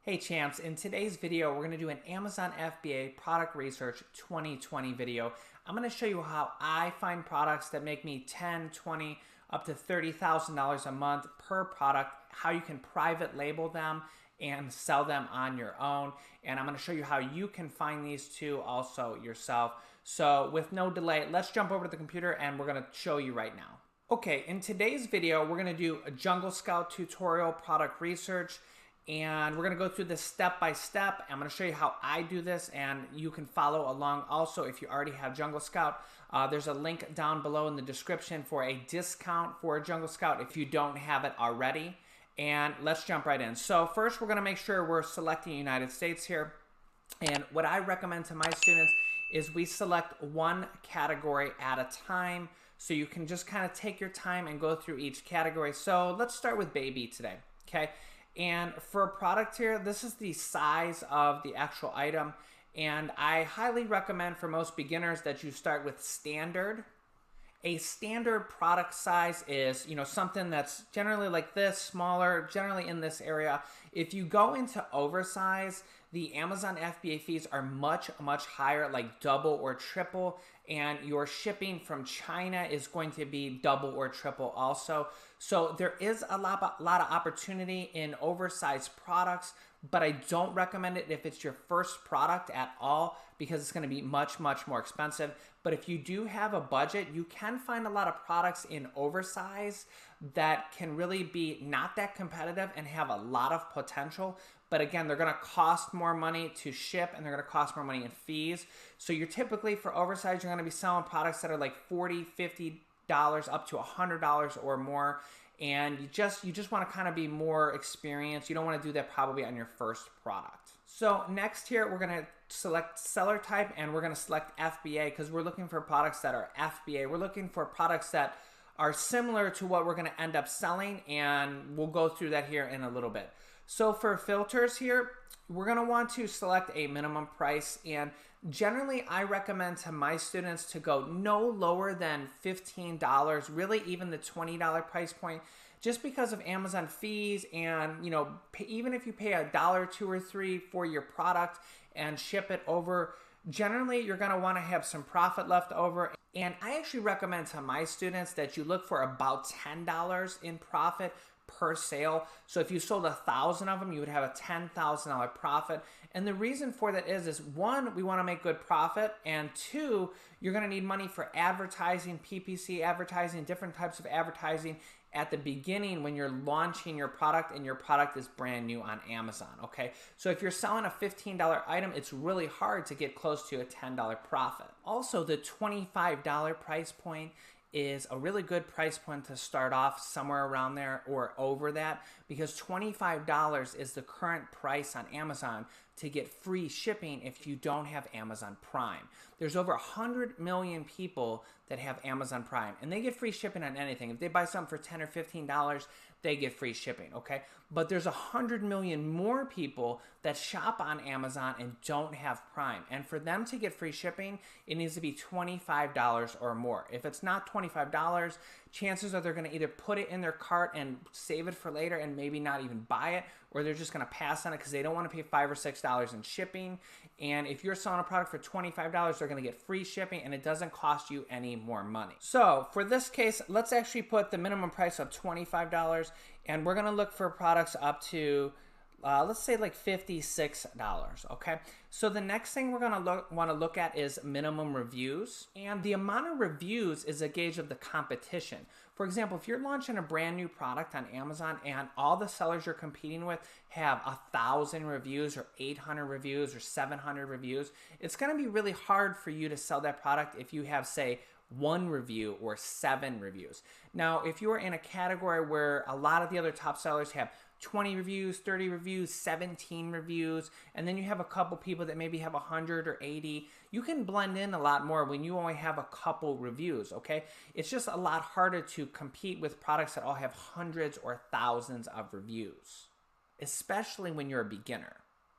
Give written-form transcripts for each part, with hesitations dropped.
Hey champs, in today's video, we're going to do an Amazon FBA product research 2020 video. I'm going to show you how I find products that make me $10, $20, up to $30,000 a month per product, how you can private label them and sell them on your own. And I'm going to show you how you can find these too also yourself. So with no delay, let's jump over to the computer and we're going to show you right now. Okay, in today's video, we're going to do a Jungle Scout tutorial product research. And we're going to go through this step by step. I'm going to show you how I do this, and you can follow along. Also, if you already have Jungle Scout, there's a link down below in the description for a discount for Jungle Scout if you don't have it already. And let's jump right in. So first, we're going to make sure we're selecting United States here. And what I recommend to my students is we select one category at a time, so you can just kind of take your time and go through each category. So let's start with baby today, okay? And for a product here, this is the size of the actual item. And I highly recommend for most beginners that you start with standard. A standard product size is, something that's generally like this, smaller, generally in this area. If you go into oversize, the Amazon FBA fees are much, much higher, like double or triple, and your shipping from China is going to be double or triple also. So there is a lot of opportunity in oversized products, but I don't recommend it if it's your first product at all because it's going to be much, much more expensive. But if you do have a budget, you can find a lot of products in oversize that can really be not that competitive and have a lot of potential. But again, they're going to cost more money to ship and they're going to cost more money in fees. So you're typically, for oversize, you're going to be selling products that are like $40, $50 up to $100 or more. And you just want to kind of be more experienced. You don't want to do that probably on your first product. So next here, we're going to select seller type and we're going to select FBA because we're looking for products that are FBA. We're looking for products that are similar to what we're going to end up selling, and we'll go through that here in a little bit. So for filters here, we're going to want to select a minimum price, and generally I recommend to my students to go no lower than $15, really even the $20 price point, just because of Amazon fees. And even if you pay $1, $2, or $3 for your product and ship it over, generally you're going to want to have some profit left over. And I actually recommend to my students that you look for about $10 in profit per sale. So if you sold 1,000 of them, you would have a $10,000 profit. And the reason for that is one, we want to make good profit, and two, you're going to need money for advertising, PPC advertising, different types of advertising at the beginning when you're launching your product and your product is brand new on Amazon, okay? So if you're selling a $15 item, it's really hard to get close to a $10 profit. Also, the $25 price point is a really good price point to start off, somewhere around there or over that, because $25 is the current price on Amazon to get free shipping if you don't have Amazon Prime. There's over 100 million people that have Amazon Prime, and they get free shipping on anything. If they buy something for $10 or $15, they get free shipping, okay? But there's 100 million more people that shop on Amazon and don't have Prime. And for them to get free shipping, it needs to be $25 or more. If it's not $25, chances are they're going to either put it in their cart and save it for later and maybe not even buy it, or they're just going to pass on it because they don't want to pay $5 or $6 in shipping. And if you're selling a product for $25, they're going to get free shipping and it doesn't cost you any more money. So for this case, let's actually put the minimum price of $25, and we're going to look for products up to let's say like $56, okay? So the next thing we're gonna want to look at is minimum reviews. And the amount of reviews is a gauge of the competition. For example, if you're launching a brand new product on Amazon and all the sellers you're competing with have 1,000 reviews or 800 reviews or 700 reviews, it's gonna be really hard for you to sell that product if you have, say, 1 review or 7 reviews. Now, if you are in a category where a lot of the other top sellers have 20 reviews, 30 reviews, 17 reviews, and then you have a couple people that maybe have 100 or 80, you can blend in a lot more when you only have a couple reviews, okay? It's just a lot harder to compete with products that all have hundreds or thousands of reviews, especially when you're a beginner.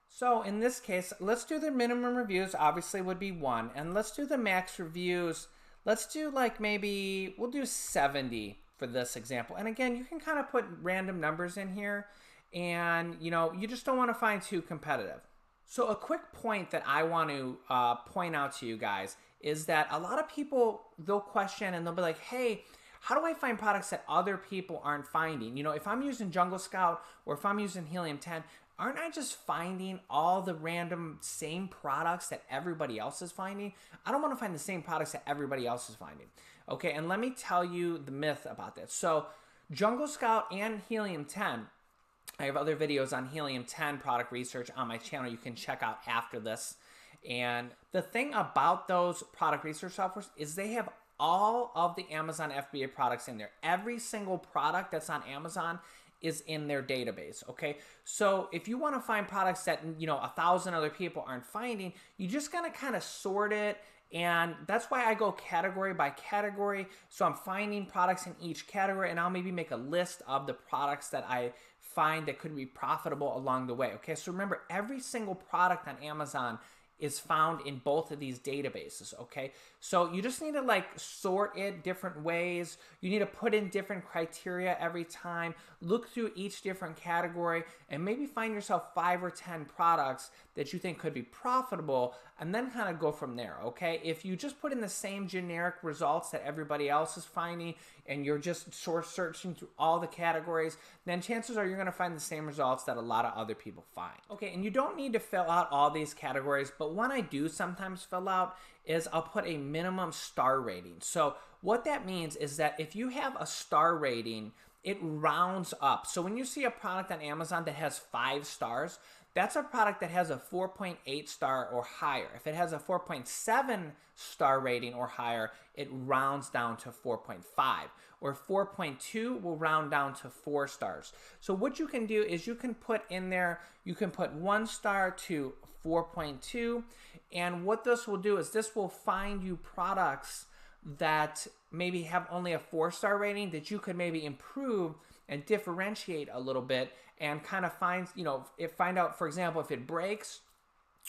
So in this case, let's do the minimum reviews, obviously would be 1, and let's do the max reviews. Let's do like we'll do 70 for this example. And again, you can kind of put random numbers in here and you just don't want to find too competitive. So a quick point that I want to point out to you guys is that a lot of people, they'll question and they'll be like, hey, how do I find products that other people aren't finding? If I'm using Jungle Scout or if I'm using Helium-10, aren't I just finding all the random same products that everybody else is finding? I don't want to find the same products that everybody else is finding. Okay, and let me tell you the myth about this. So Jungle Scout and Helium-10, I have other videos on Helium-10 product research on my channel you can check out after this. And the thing about those product research softwares is they have all of the Amazon FBA products in there. Every single product that's on Amazon is in their database, okay? So if you want to find products that 1,000 other people aren't finding, you just gotta kind of sort it, and that's why I go category by category. So I'm finding products in each category, and I'll maybe make a list of the products that I find that could be profitable along the way, okay? So remember, every single product on Amazon is found in both of these databases, okay? So you just need to sort it different ways. You need to put in different criteria every time, look through each different category, and maybe find yourself 5 or 10 products that you think could be profitable, and then kind of go from there, okay? If you just put in the same generic results that everybody else is finding, and you're just searching through all the categories, then chances are you're gonna find the same results that a lot of other people find. Okay, and you don't need to fill out all these categories, but one I do sometimes fill out is I'll put a minimum star rating. So what that means is that if you have a star rating, it rounds up. So when you see a product on Amazon that has 5 stars, that's a product that has a 4.8 star or higher. If it has a 4.7 star rating or higher, it rounds down to 4.5. Or 4.2 will round down to 4 stars. So what you can do is you can put in there, you can put 1 star to 4.2. And what this will do is this will find you products that maybe have only a 4-star rating that you could maybe improve and differentiate a little bit, and kind of find out, for example, if it breaks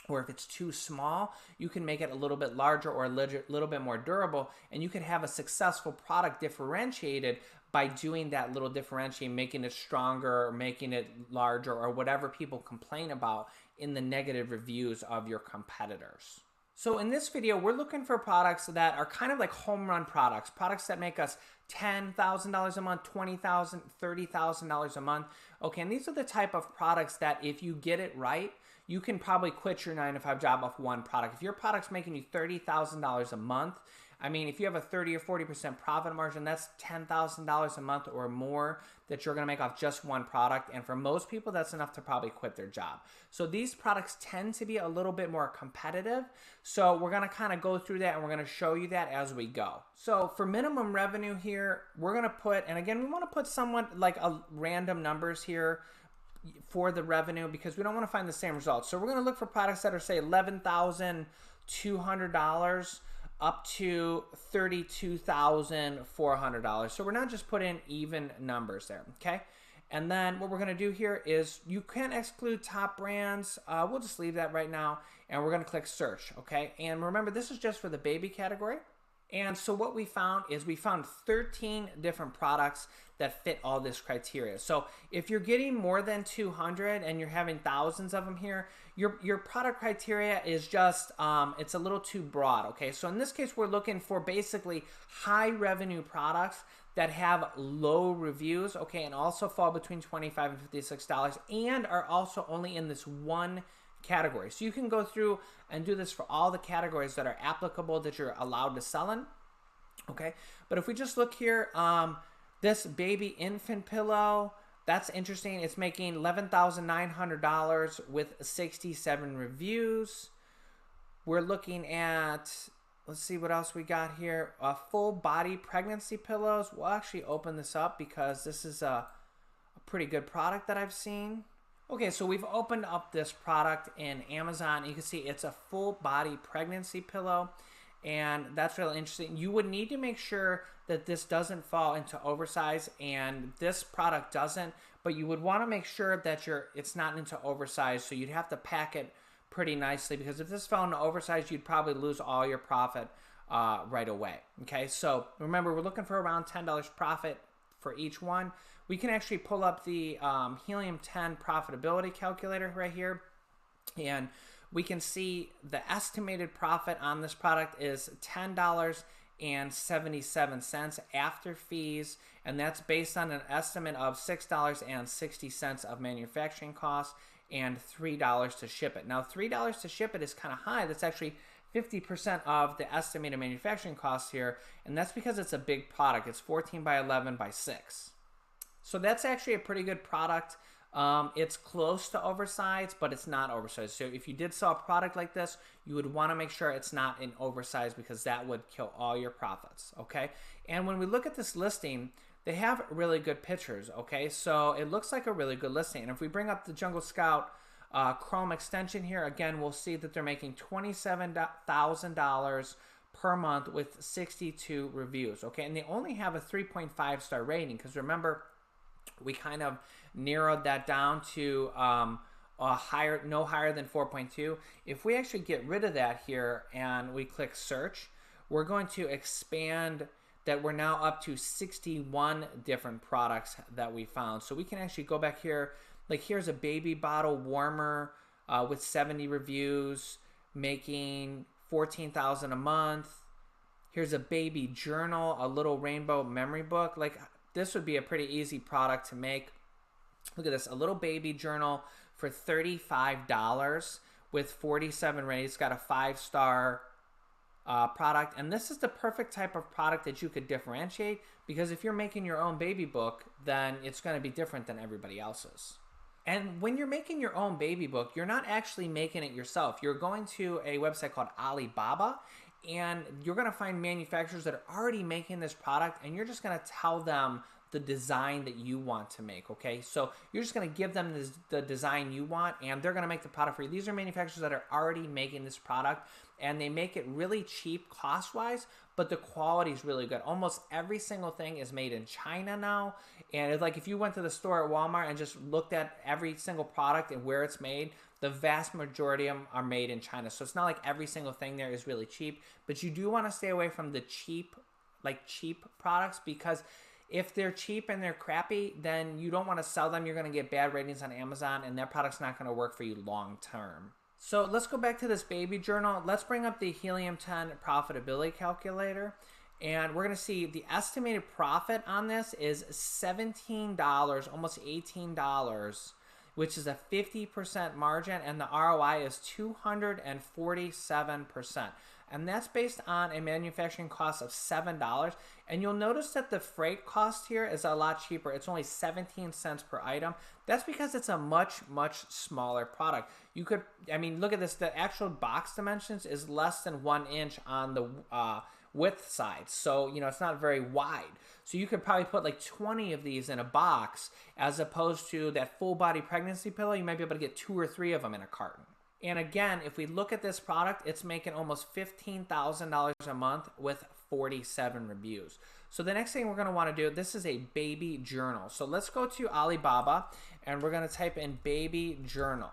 or if it's too small, you can make it a little bit larger or a little bit more durable, and you can have a successful product differentiated by doing that little differentiating, making it stronger or making it larger or whatever people complain about in the negative reviews of your competitors. So in this video, we're looking for products that are kind of like home run products, products that make us $10,000 a month, $20,000, $30,000 a month. Okay, and these are the type of products that if you get it right, you can probably quit your 9-to-5 job off one product. If your product's making you $30,000 a month, I mean, if you have a 30 or 40% profit margin, that's $10,000 a month or more that you're gonna make off just one product. And for most people, that's enough to probably quit their job. So these products tend to be a little bit more competitive. So we're gonna kind of go through that, and we're gonna show you that as we go. So for minimum revenue here, we're gonna put, and again, we wanna put somewhat like a random numbers here for the revenue, because we don't wanna find the same results. So we're gonna look for products that are, say, $11,200 up to $32,400. So we're not just putting even numbers there, okay? And then what we're gonna do here is you can exclude top brands. We'll just leave that right now, and we're gonna click search, okay? And remember, this is just for the baby category. And so what we found is we found 13 different products that fit all this criteria. So if you're getting more than 200 and you're having thousands of them here, your product criteria is just, it's a little too broad, okay? So in this case, we're looking for basically high revenue products that have low reviews, okay, and also fall between $25 and $56 and are also only in this one category. So you can go through and do this for all the categories that are applicable that you're allowed to sell in, okay? But if we just look here, this baby infant pillow, that's interesting. It's making $11,900 with 67 reviews. We're looking at, let's see what else we got here. Full body pregnancy pillows. We'll actually open this up because this is a pretty good product that I've seen. Okay, so we've opened up this product in Amazon. You can see it's a full body pregnancy pillow, and that's really interesting. You would need to make sure that this doesn't fall into oversize, and this product doesn't, but you would want to make sure that it's not into oversize, so you'd have to pack it pretty nicely, because if this fell into oversize, you'd probably lose all your profit right away. Okay, so remember, we're looking for around $10 profit for each one. we can actually pull up the Helium-10 profitability calculator right here, and we can see the estimated profit on this product is $10.77 after fees, and that's based on an estimate of $6.60 of manufacturing costs and $3 to ship it. Now, $3 to ship it is kind of high. That's actually 50% of the estimated manufacturing costs here, and that's because it's a big product. It's 14 by 11 by 6. So that's actually a pretty good product. It's close to oversized, but it's not oversized. So if you did sell a product like this, you would want to make sure it's not in oversized, because that would kill all your profits, okay? And when we look at this listing, they have really good pictures, okay? So it looks like a really good listing. And if we bring up the Jungle Scout Chrome extension here, again, we'll see that they're making $27,000 per month with 62 reviews, okay? And they only have a 3.5 star rating, because remember, we kind of narrowed that down to no higher than 4.2. If we actually get rid of that here and we click search, we're going to expand that. We're now up to 61 different products that we found. So we can actually go back here. Like, here's a baby bottle warmer with 70 reviews, making $14,000 a month. Here's a baby journal, a little rainbow memory book. Like, this would be a pretty easy product to make. Look at this, a little baby journal for $35 with 47 ratings. It's got a 5-star product, and this is the perfect type of product that you could differentiate, because if you're making your own baby book, then it's going to be different than everybody else's. And when you're making your own baby book, you're not actually making it yourself. You're going to a website called Alibaba, and you're going to find manufacturers that are already making this product, and you're just going to tell them the design that you want to make, okay? So you're just going to give them the design you want, and they're going to make the product for you. These are manufacturers that are already making this product, and they make it really cheap cost-wise, but the quality is really good. Almost every single thing is made in China now, and it's like if you went to the store at Walmart and just looked at every single product and where it's made, the vast majority of them are made in China. So it's not like every single thing there is really cheap, but you do want to stay away from the cheap products, because if they're cheap and they're crappy, then you don't want to sell them. You're going to get bad ratings on Amazon, and that product's not going to work for you long term. So let's go back to this baby journal. Let's bring up the Helium-10 profitability calculator, and we're going to see the estimated profit on this is $17, almost $18, which is a 50% margin, and the ROI is 247%. And that's based on a manufacturing cost of $7. And you'll notice that the freight cost here is a lot cheaper. It's only 17 cents per item. That's because it's a much, much smaller product. You could, I mean, look at this. The actual box dimensions is less than 1 inch on the width side. So, you know, it's not very wide. So you could probably put like 20 of these in a box, as opposed to that full body pregnancy pillow. You might be able to get 2 or 3 of them in a carton. And again, if we look at this product, it's making almost $15,000 a month with 47 reviews. So the next thing we're going to want to do, this is a baby journal. So let's go to Alibaba, and we're going to type in baby journal.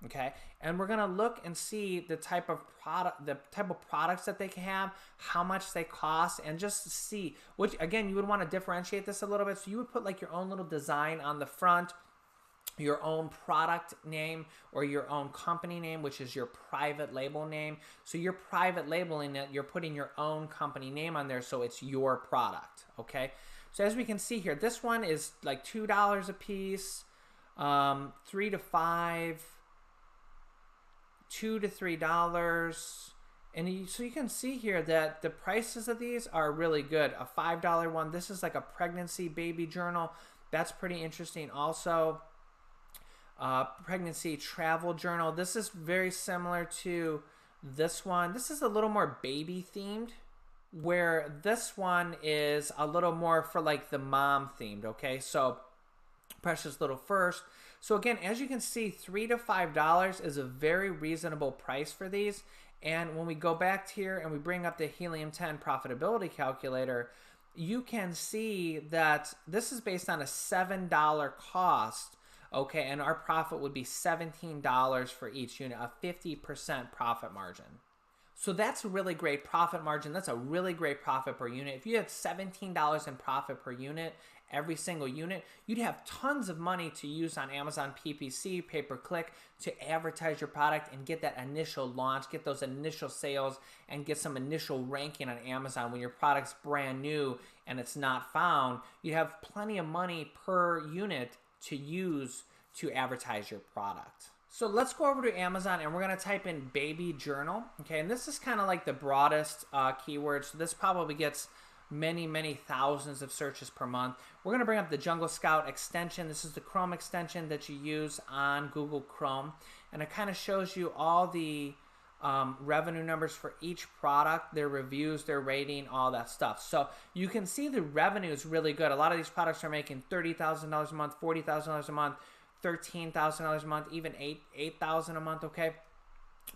Okay, and we're going to look and see the type of products that they can have, how much they cost, and just see which, again, you would want to differentiate this a little bit. So you would put like your own little design on the front, your own product name, or your own company name, which is your private label name. So you're private labeling it, you're putting your own company name on there, so it's your product, okay? So as we can see here, this one is like $2 a piece, 3 to 5, $2 to $3. And so you can see here that the prices of these are really good. A $5 one, this is like a pregnancy baby journal. That's pretty interesting also. Pregnancy travel journal. This is very similar to this one. This is a little more baby themed, where this one is a little more for like the mom themed, okay? So Precious Little First. So again, as you can see, $3 to $5 is a very reasonable price for these. And when we go back here and we bring up the Helium-10 profitability calculator, you can see that this is based on a $7 cost. Okay, and our profit would be $17 for each unit, a 50% profit margin. So that's a really great profit margin. That's a really great profit per unit. If you had $17 in profit per unit, every single unit, you'd have tons of money to use on Amazon PPC, pay-per-click, to advertise your product and get that initial launch, get those initial sales, and get some initial ranking on Amazon. When your product's brand new and it's not found, you have plenty of money per unit to use to advertise your product. So let's go over to Amazon and we're going to type in baby journal. Okay, and this is kind of like the broadest keyword. So this probably gets many thousands of searches per month. We're going to bring up the Jungle Scout extension. This is the Chrome extension that you use on Google Chrome, and it kind of shows you all the revenue numbers for each product, their reviews, their rating, all that stuff. So you can see the revenue is really good. A lot of these products are making $30,000 a month, $40,000 a month, $13,000 a month, even $8,000 a month, okay?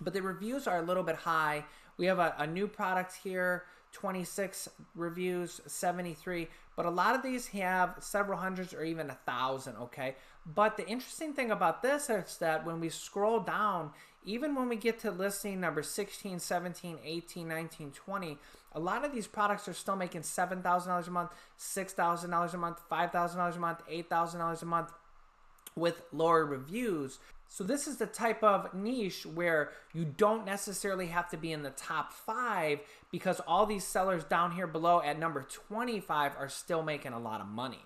But the reviews are a little bit high. We have a new product here, 26 reviews, 73, but a lot of these have several hundreds or even 1,000, okay? But the interesting thing about this is that when we scroll down, even when we get to listing number 16, 17, 18, 19, 20, a lot of these products are still making $7,000 a month, $6,000 a month, $5,000 a month, $8,000 a month with lower reviews. So this is the type of niche where you don't necessarily have to be in the top 5, because all these sellers down here below at number 25 are still making a lot of money.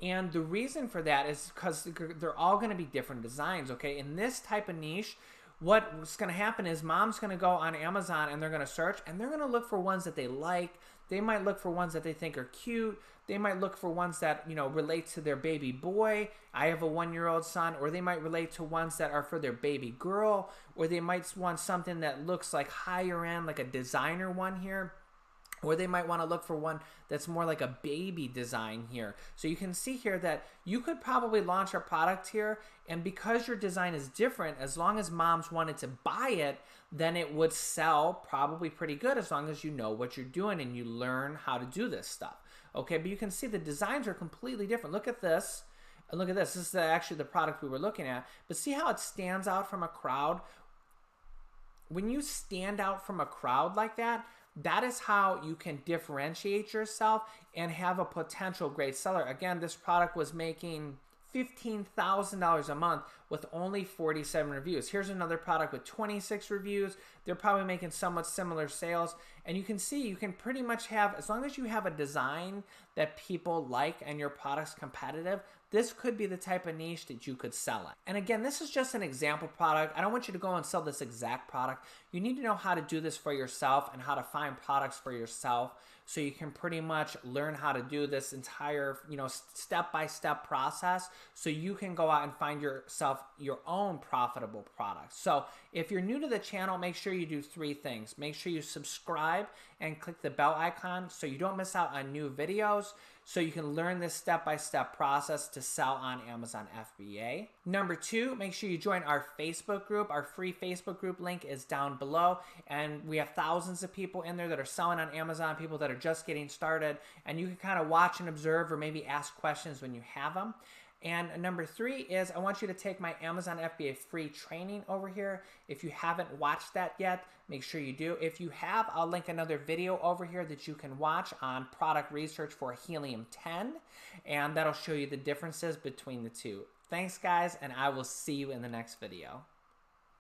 And the reason for that is because they're all going to be different designs, okay? In this type of niche, what's going to happen is mom's going to go on Amazon and they're going to search and they're going to look for ones that they like. They might look for ones that they think are cute. They might look for ones that, you know, relate to their baby boy. I have a 1-year-old son. Or they might relate to ones that are for their baby girl. Or they might want something that looks like higher end, like a designer one here. Or they might want to look for one that's more like a baby design here. So you can see here that you could probably launch a product here, and because your design is different, as long as moms wanted to buy it, then it would sell probably pretty good, as long as you know what you're doing and you learn how to do this stuff. Okay, but you can see the designs are completely different. Look at this. And look at this. This is actually the product we were looking at. But see how it stands out from a crowd? When you stand out from a crowd like that, that is how you can differentiate yourself and have a potential great seller. Again, this product was making $15,000 a month with only 47 reviews. Here's another product with 26 reviews. They're probably making somewhat similar sales. And you can see you can pretty much have, as long as you have a design that people like and your product's competitive, this could be the type of niche that you could sell at. And again, this is just an example product. I don't want you to go and sell this exact product. You need to know how to do this for yourself and how to find products for yourself, so you can pretty much learn how to do this entire, step-by-step process, so you can go out and find yourself your own profitable product. So if you're new to the channel, make sure you do 3 things. Make sure you subscribe and click the bell icon so you don't miss out on new videos, so you can learn this step-by-step process to sell on Amazon FBA. Number 2, make sure you join our Facebook group. Our free Facebook group link is down below, and we have thousands of people in there that are selling on Amazon, people that are just getting started, and you can kind of watch and observe or maybe ask questions when you have them. And number 3 is I want you to take my Amazon FBA free training over here. If you haven't watched that yet, make sure you do. If you have, I'll link another video over here that you can watch on product research for Helium-10, and that'll show you the differences between the two. Thanks, guys, and I will see you in the next video.